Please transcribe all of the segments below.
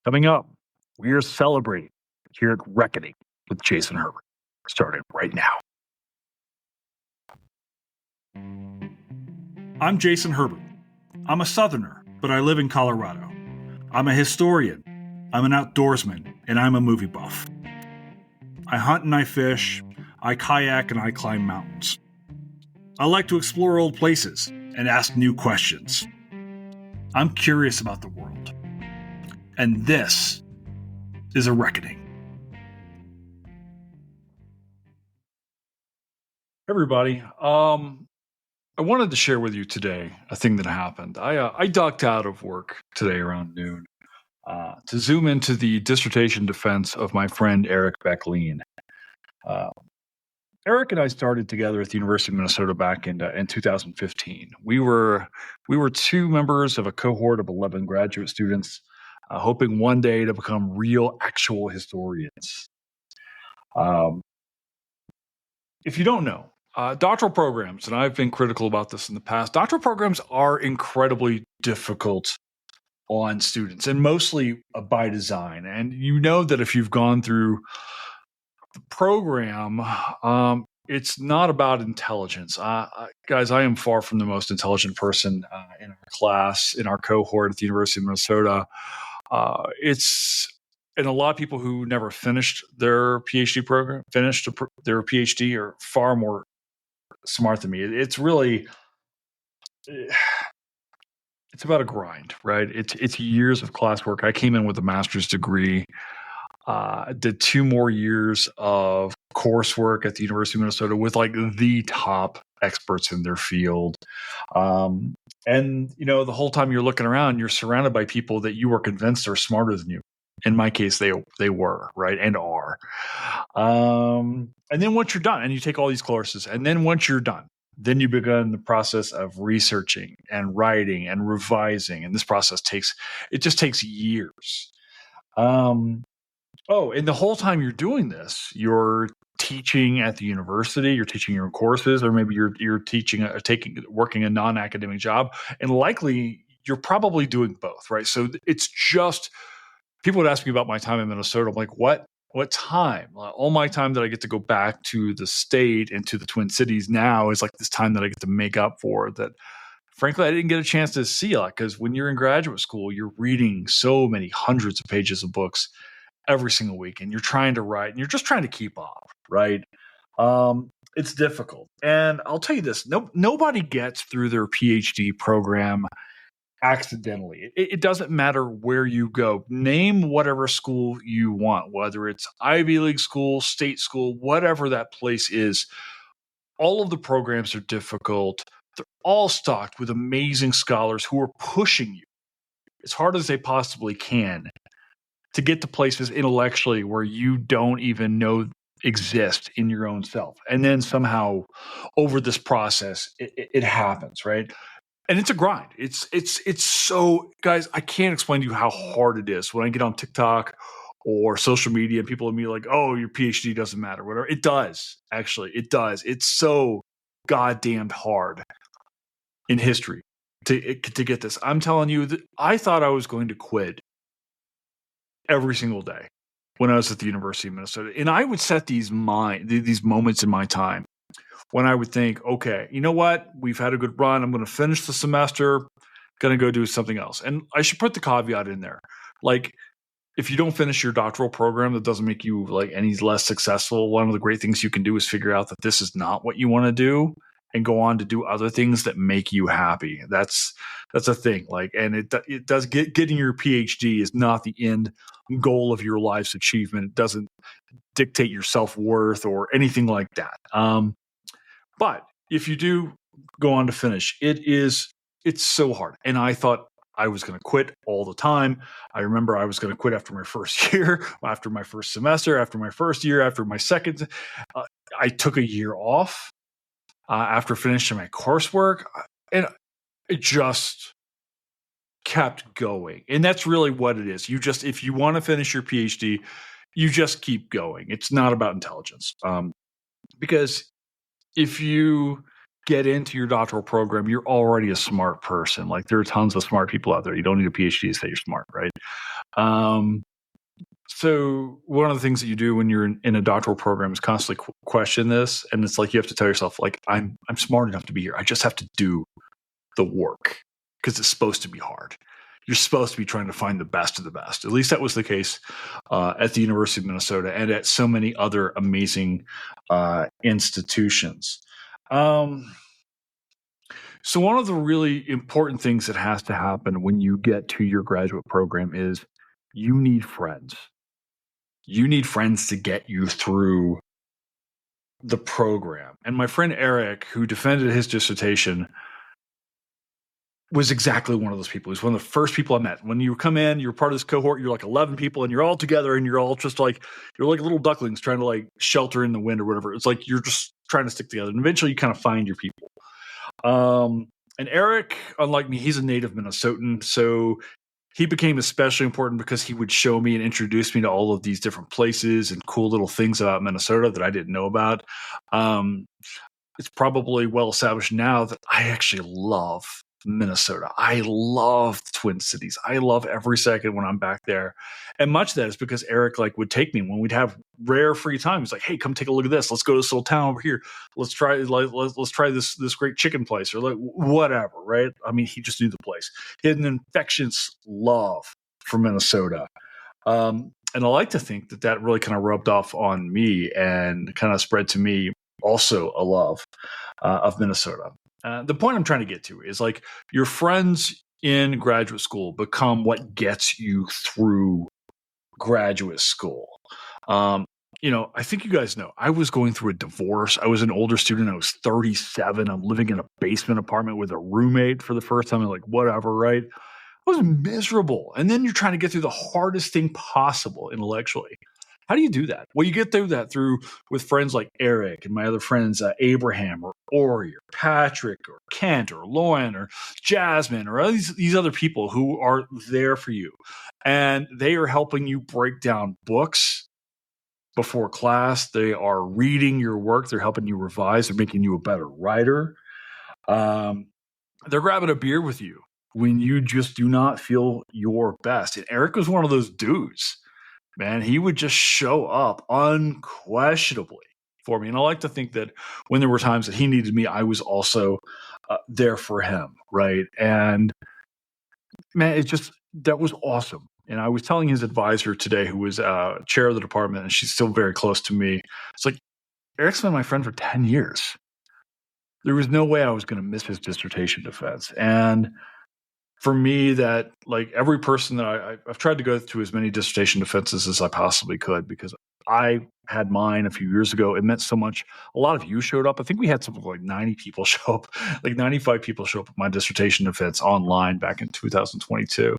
Coming up, we are celebrating here at Reckoning with Jason Herbert, starting right now. I'm Jason Herbert. I'm a Southerner, but I live in Colorado. I'm a historian, I'm an outdoorsman, and I'm a movie buff. I hunt and I fish, I kayak and I climb mountains. I like to explore old places and ask new questions. I'm curious about the world. And this is a reckoning. Everybody, I wanted to share with you today a thing that happened. I ducked out of work today around noon to zoom into the dissertation defense of my friend Eric Becklin. Eric and I started together at the University of Minnesota back in 2015. We were two members of a cohort of 11 graduate students, hoping one day to become real, actual historians. If you don't know, doctoral programs, and I've been critical about this in the past, doctoral programs are incredibly difficult on students, and mostly by design. And you know that if you've gone through the program, it's not about intelligence. Guys, I am far from the most intelligent person in our class, in our cohort at the University of Minnesota. And a lot of people who never finished their PhD program, their PhD, are far more smart than me. It's really, it's about a grind, right? It's years of classwork. I came in with a master's degree, did 2 more years of coursework at the University of Minnesota with like the top experts in their field. And you know, the whole time you're looking around, you're surrounded by people that you are convinced are smarter than you. In my case, they were, right, and are. And then once you're done, and you take all these courses, and then once you're done, then you begin the process of researching and writing and revising, and this process takes years. And the whole time you're doing this, you're teaching at the university, you're teaching your own courses, or maybe you're teaching, working a non-academic job, and likely you're probably doing both, right? So it's just, people would ask me about my time in Minnesota. I'm like, what time? All my time that I get to go back to the state and to the Twin Cities now is like this time that I get to make up for that. Frankly, I didn't get a chance to see a lot, because when you're in graduate school, you're reading so many hundreds of pages of books every single week, and you're trying to write, and you're just trying to keep up, right? It's difficult. And I'll tell you this, nobody gets through their PhD program accidentally. It doesn't matter where you go. Name whatever school you want, whether it's Ivy League school, state school, whatever that place is. All of the programs are difficult. They're all stocked with amazing scholars who are pushing you as hard as they possibly can to get to places intellectually where you don't even know exist in your own self. And then somehow over this process, it happens, right? And it's a grind. It's so, guys, I can't explain to you how hard it is when I get on TikTok or social media and people are me like, oh, your PhD doesn't matter, whatever. It does, actually. It does. It's so goddamn hard in history to get this. I'm telling you that I thought I was going to quit every single day when I was at the University of Minnesota. And I would set these moments in my time when I would think, okay, you know what? We've had a good run. I'm going to finish the semester, going to go do something else. And I should put the caveat in there. Like, if you don't finish your doctoral program, that doesn't make you like any less successful. One of the great things you can do is figure out that this is not what you want to do and go on to do other things that make you happy. That's a thing. Like, and it does getting your PhD is not the end goal of your life's achievement. It doesn't dictate your self-worth or anything like that. But if you do go on to finish, it's so hard. And I thought I was going to quit all the time. I remember I was going to quit after my first year, after my first semester, after my first year, after my second. I took a year off after finishing my coursework, and it just kept going. And that's really what it is. If you want to finish your PhD, you just keep going. It's not about intelligence. Because if you get into your doctoral program, you're already a smart person. Like, there are tons of smart people out there. You don't need a PhD to say you're smart, right? So one of the things that you do when you're in a doctoral program is constantly question this, and it's like you have to tell yourself, like, I'm smart enough to be here. I just have to do the work because it's supposed to be hard. You're supposed to be trying to find the best of the best. At least that was the case at the University of Minnesota and at so many other amazing institutions. So one of the really important things that has to happen when you get to your graduate program is you need friends. You need friends to get you through the program. And my friend Eric, who defended his dissertation, was exactly one of those people. He's one of the first people I met. When you come in, you're part of this cohort, you're like 11 people, and you're all together, and you're all just like, you're like little ducklings trying to like shelter in the wind or whatever. It's like you're just trying to stick together. And eventually you kind of find your people. And Eric, unlike me, he's a native Minnesotan. So he became especially important because he would show me and introduce me to all of these different places and cool little things about Minnesota that I didn't know about. It's probably well established now that I actually love Minnesota. I love the Twin Cities. I love every second when I'm back there. And much of that is because Eric like would take me when we'd have rare free time. He's like, hey, come take a look at this. Let's go to this little town over here. Let's try this great chicken place or like whatever, right? I mean, he just knew the place. He had an infectious love for Minnesota. And I like to think that really kind of rubbed off on me and kind of spread to me also a love of Minnesota. The point I'm trying to get to is like your friends in graduate school become what gets you through graduate school. I think you guys know I was going through a divorce. I was an older student. I was 37. I'm living in a basement apartment with a roommate for the first time. I'm like, whatever, right? I was miserable. And then you're trying to get through the hardest thing possible intellectually. How do you do that? Well, you get through that with friends like Eric and my other friends, Abraham or Ori or Patrick or Kent or Lauren or Jasmine or these other people who are there for you. And they are helping you break down books before class. They are reading your work. They're helping you revise. They're making you a better writer. They're grabbing a beer with you when you just do not feel your best. And Eric was one of those dudes. Man, he would just show up unquestionably for me. And I like to think that when there were times that he needed me, I was also there for him, right? And man, that was awesome. And I was telling his advisor today, who was chair of the department, and she's still very close to me. It's like, Eric's been my friend for 10 years. There was no way I was going to miss his dissertation defense. And for me, that like every person that I've tried to go through as many dissertation defenses as I possibly could because I had mine a few years ago. It meant so much. A lot of you showed up. I think we had something like 90 people show up, like 95 people show up at my dissertation defense online back in 2022.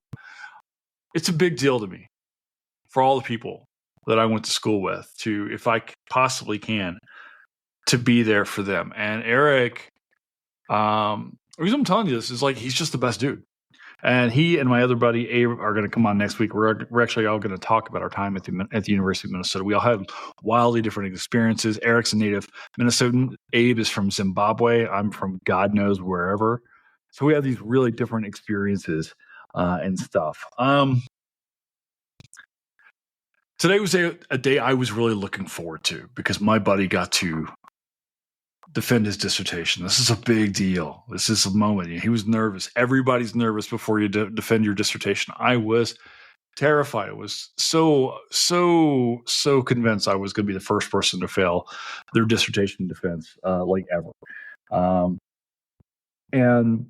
It's a big deal to me for all the people that I went to school with to, if I possibly can, to be there for them. And Eric, the reason I'm telling you this is like, he's just the best dude. And he and my other buddy Abe are going to come on next week. We're actually all going to talk about our time at the University of Minnesota. We all had wildly different experiences. Eric's a native Minnesotan. Abe is from Zimbabwe. I'm from God knows wherever. So we have these really different experiences and stuff. Today was a day I was really looking forward to because my buddy got to defend his dissertation. This is a big deal. This is a moment. He was nervous. Everybody's nervous before you defend your dissertation. I was terrified. I was so convinced I was going to be the first person to fail their dissertation defense, like ever. And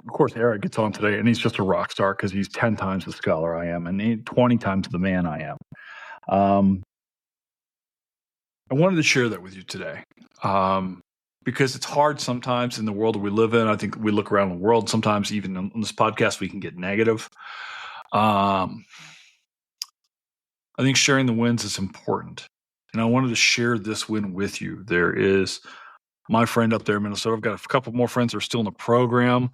of course, Eric gets on today, and he's just a rock star because he's 10 times the scholar I am, and 20 times the man I am. I wanted to share that with you today. Because it's hard sometimes in the world that we live in. I think we look around the world, sometimes even on this podcast, we can get negative. I think sharing the wins is important. And I wanted to share this win with you. There is my friend up there in Minnesota. I've got a couple more friends that are still in the program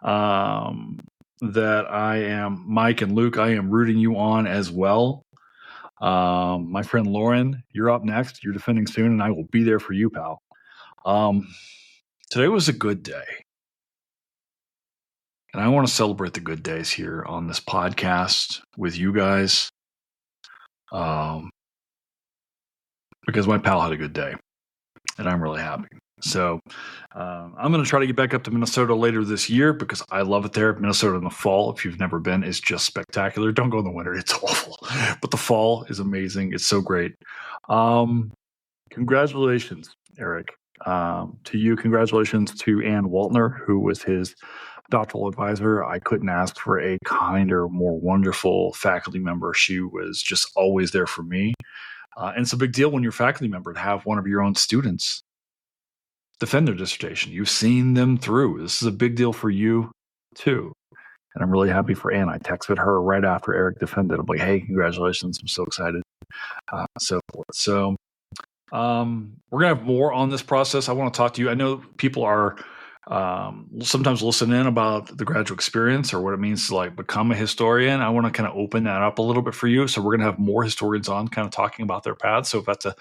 that Mike and Luke, I am rooting you on as well. My friend Lauren, you're up next. You're defending soon, and I will be there for you, pal. Today was a good day. And I want to celebrate the good days here on this podcast with you guys. Because my pal had a good day, and I'm really happy. So I'm going to try to get back up to Minnesota later this year because I love it there. Minnesota in the fall, if you've never been, is just spectacular. Don't go in the winter. It's awful. But the fall is amazing. It's so great. Congratulations, Eric. To you, congratulations to Ann Waltner, who was his doctoral advisor. I couldn't ask for a kinder, more wonderful faculty member. She was just always there for me. And it's a big deal when you're a faculty member to have one of your own students defend their dissertation. You've seen them through. This is a big deal for you, too. And I'm really happy for Ann. I texted her right after Eric defended. I'm like, hey, congratulations. I'm so excited. So forth. So we're going to have more on this process. I want to talk to you. I know people are sometimes listen in about the graduate experience or what it means to like become a historian. I want to kind of open that up a little bit for you. So we're going to have more historians on kind of talking about their paths. So if that's a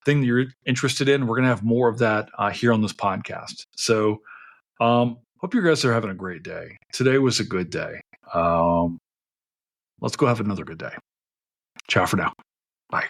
thing that you're interested in, we're going to have more of that here on this podcast. So hope you guys are having a great day. Today was a good day. Let's go have another good day. Ciao for now. Bye.